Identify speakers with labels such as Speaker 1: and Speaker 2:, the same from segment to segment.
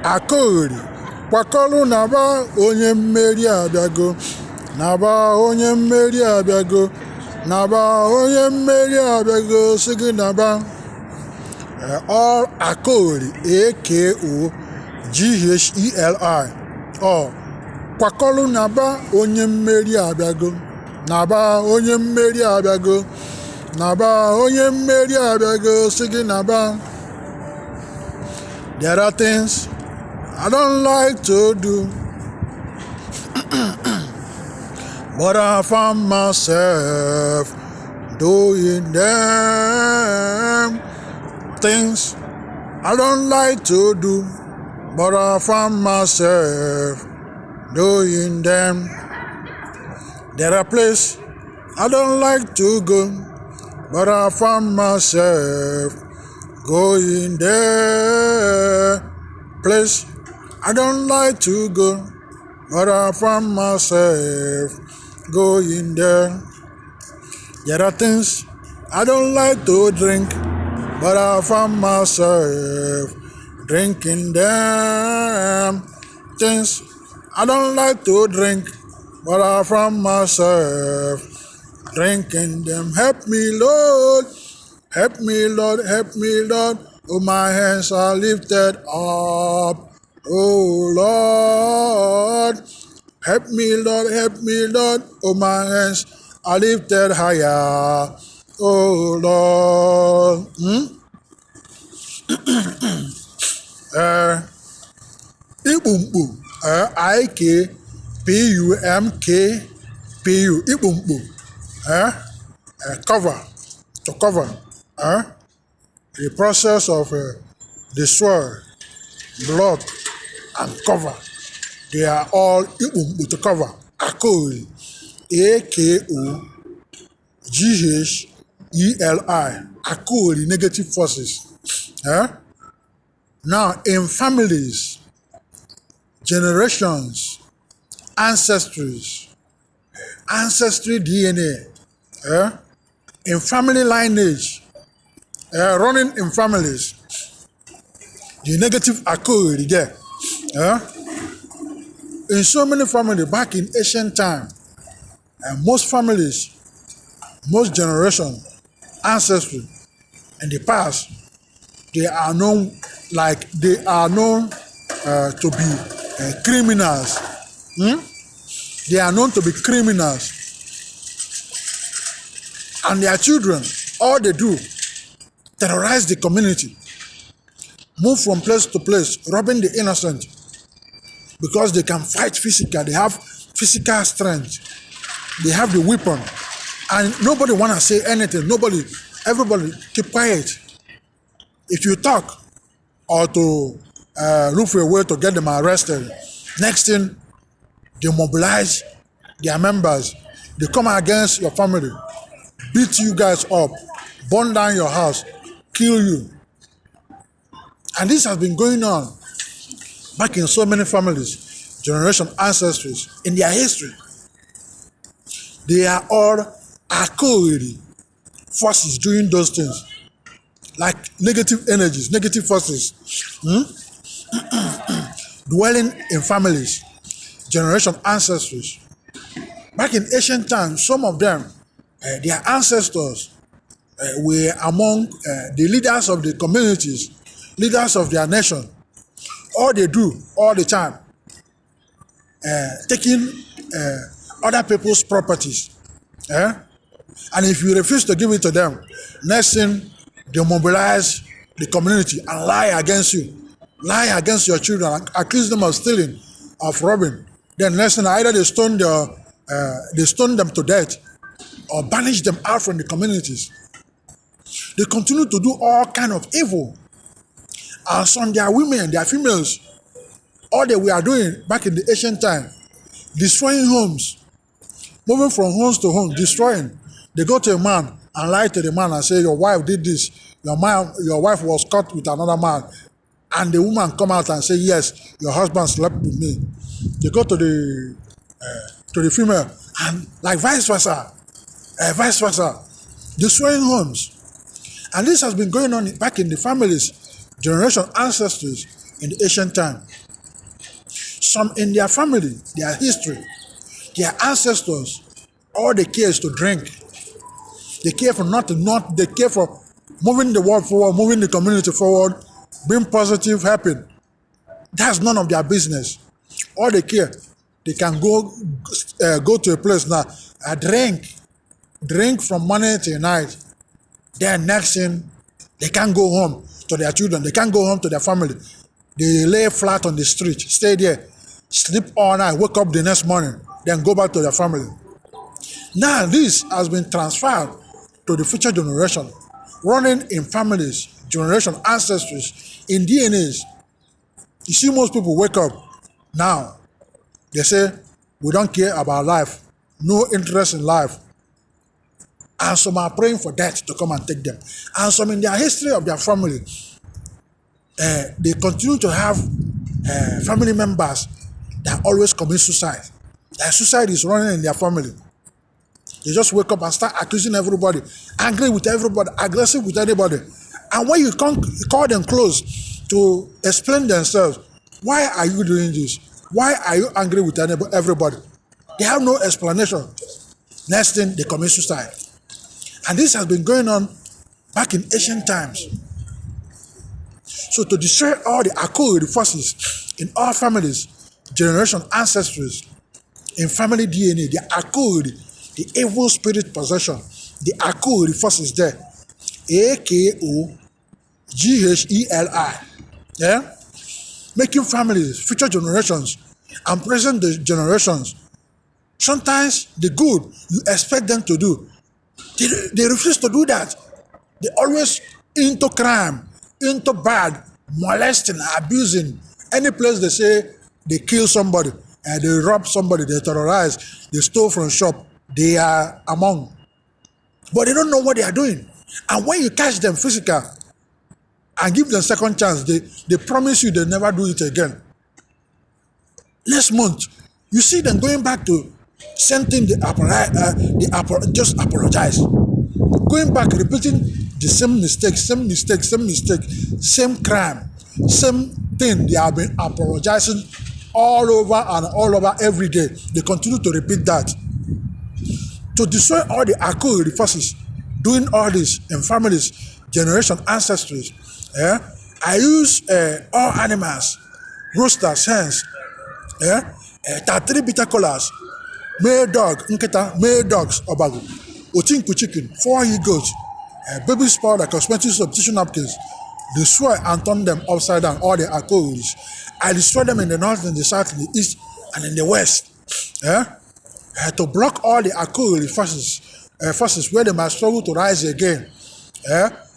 Speaker 1: Akoghelis kwakọrọ naba onye mmeri abịago naba onye mmeri abịago naba onye mmeri abịago sị gị naba all Akoghelis Akogheli ọ kwakọrọ naba onye mmeri abịago naba onye mmeri abịago naba onye mmeri abịago sị gị naba. There are things I don't like to do, but I found myself doing them. Things I don't like to do, but I found myself doing them. There are places I don't like to go, but I found myself going there. Place I don't like to go, but I found myself going there. There are things I don't like to drink, but I found myself drinking them. Things I don't like to drink, but I found myself drinking them. Help me, Lord. Help me, Lord. Help me, Lord. Oh, my hands are lifted up. Oh, Lord. Help me, Lord. Help me, Lord. Oh, my hands are lifted higher. Oh, Lord. Ikpumkpu. Ikpumkpu. Ikpumkpu. Cover. To cover. The process of the soil, blood, and cover. They are all Ikpumkpu to cover. Akoghelis. Akogheli. Akoghelis, negative forces. Now, in families, generations, ancestries, ancestry DNA, in family lineage, running in families, the negative Akoghelis there. In so many families back in ancient time, most families, most generation, ancestry in the past, they are known to be criminals. They are known to be criminals. And their children, all they do, terrorize the community, move from place to place, robbing the innocent, because they can fight physical, they have physical strength, they have the weapon, and nobody wanna say anything, everybody keep quiet. If you talk or to look for a way to get them arrested, next thing, they mobilize their members, they come against your family, beat you guys up, burn down your house, kill you. And this has been going on back in so many families, generation, ancestries, in their history. They are all Akoghelis forces doing those things, like negative energies, negative forces, dwelling in families, generation, ancestries. Back in ancient times, some of them, their ancestors were among the leaders of the communities, leaders of their nation. All they do all the time, taking other people's properties. And if you refuse to give it to them, next thing, they mobilize the community and lie against you, lie against your children, accuse them of stealing, of robbing. Then next thing, either they stone them to death or banish them out from the communities. They continue to do all kind of evil. And some their women, their females, all they were doing back in the ancient time, destroying homes, moving from homes to homes, destroying. They go to a man and lie to the man and say, your wife did this, your wife was caught with another man. And the woman come out and say, yes, your husband slept with me. They go to the female and like vice versa, destroying homes. And this has been going on back in the families, generation ancestors in the ancient time. Some in their family, their history, their ancestors, all they care is to drink. They care for nothing, they care for moving the world forward, moving the community forward, being positive, happy. That's none of their business. All they care, they can go to a place now, drink from morning till night. Then next thing, they can't go home to their children. They can't go home to their family. They lay flat on the street, stay there, sleep all night, wake up the next morning, then go back to their family. Now this has been transferred to the future generation, running in families, generation, ancestries, in DNAs. You see most people wake up now, they say, we don't care about life, no interest in life. And some are praying for death to come and take them. And some in their history of their family, they continue to have family members that always commit suicide. Their suicide is running in their family. They just wake up and start accusing everybody, angry with everybody, aggressive with anybody. And when you call them close to explain themselves, why are you doing this? Why are you angry with everybody? They have no explanation. Next thing, they commit suicide. And this has been going on back in ancient times. So to destroy all the Akoghelis forces in all families, generation, ancestries, in family DNA, the Akoghelis, the evil spirit possession, the Akoghelis forces there, Akogheli, yeah? Making families, future generations, and present generations, sometimes the good you expect them to do, they refuse to do that. They always into crime, into bad, molesting, abusing. Any place they say they kill somebody, they rob somebody, they terrorize, they stole from shop, they are among. But they don't know what they are doing. And when you catch them physical and give them second chance, they promise you they'll never do it again. Next month, you see them going back to same thing, just apologize. Going back, repeating the same mistake, same crime, same thing. They have been apologizing all over and all over every day. They continue to repeat that. To destroy all the Akoghelis forces, doing all this in families, generation, ancestries. I use all animals, roosters, hens, 3 bitter colors, male dog, nketa, male dogs, obago, otinku chicken, 4 he-goats, baby powder, cosmetics of tissue napkins, destroy and turn them upside down, all the Akoghelis. I destroy them in the north, in the south, in the east, and in the west. To block all the Akoghelis forces where they might struggle to rise again,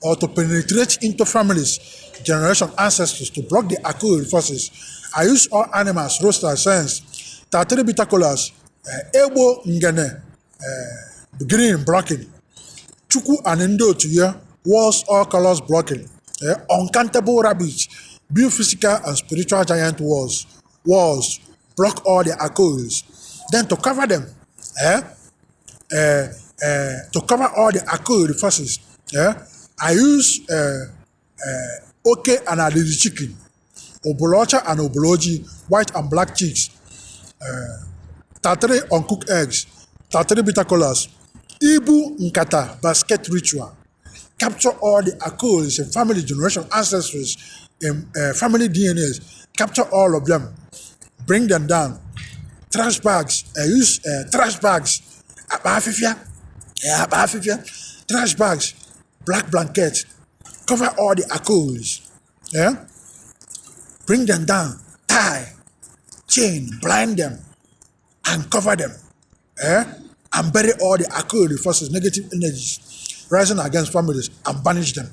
Speaker 1: or to penetrate into families, generation, ancestors, to block the Akoghelis forces. I use all animals, roosters, hens, 3 bitter colors, Ebo Ngene, green blocking, Chuku and Indo to year, walls, all colors blocking, uncountable rabbits, build physical and spiritual giant walls, block all the Akoghelis. Then to cover them, to cover all the Akoghelis forces, I use Oke and Adidi chicken, Obolocha and Oboloji, white and black chicks, 3 uncooked eggs, 3 bitter colors, Ibu Nkata basket ritual, capture all the Akoghelis in family generation ancestries, in family DNAs, capture all of them, bring them down. Trash bags, use trash bags, trash bags, black blanket, cover all the Akoghelis, bring them down, tie, chain, blind them, and cover them, and bury all the Akoghelis forces, negative energies rising against families, and banish them.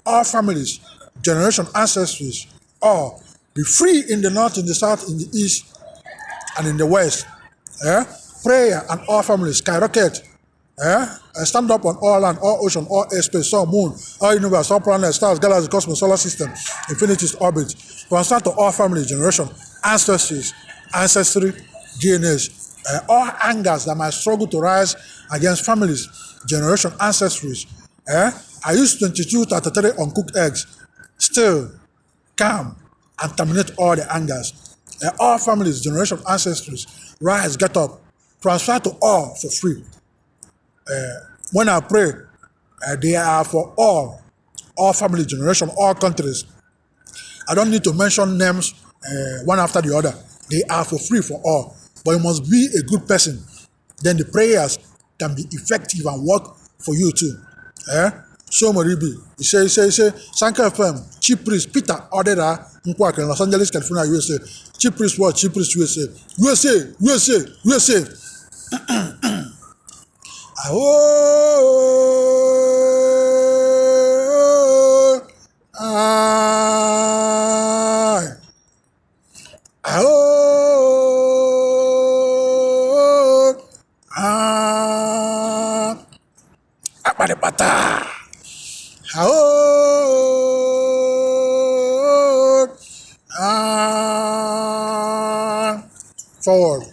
Speaker 1: All families, generation, ancestries, all be free in the north, in the south, in the east, and in the west. Prayer and all families skyrocket. Stand up on all land, all ocean, all airspace, sun, moon, all universe, all planets, stars, galaxies, cosmos, solar system, infinity's orbit. Concern to all family, generation, ancestries, ancestry, DNAs, all angers that might struggle to rise against families, generation, ancestries, I use 2233 uncooked eggs. Still, calm, and terminate all the angers. All families, generation of ancestors, rise, get up, transfer to all for free. When I pray, they are for all family, generation, all countries. I don't need to mention names one after the other. They are for free for all. But you must be a good person. Then the prayers can be effective and work for you too. So Moribi, he say, Sanko FM, Chief Priest Peter Odira, Nkwuaku in Los Angeles, California, USA. Chief Priest what? Chief Priest USA. USA. Pata. Forward.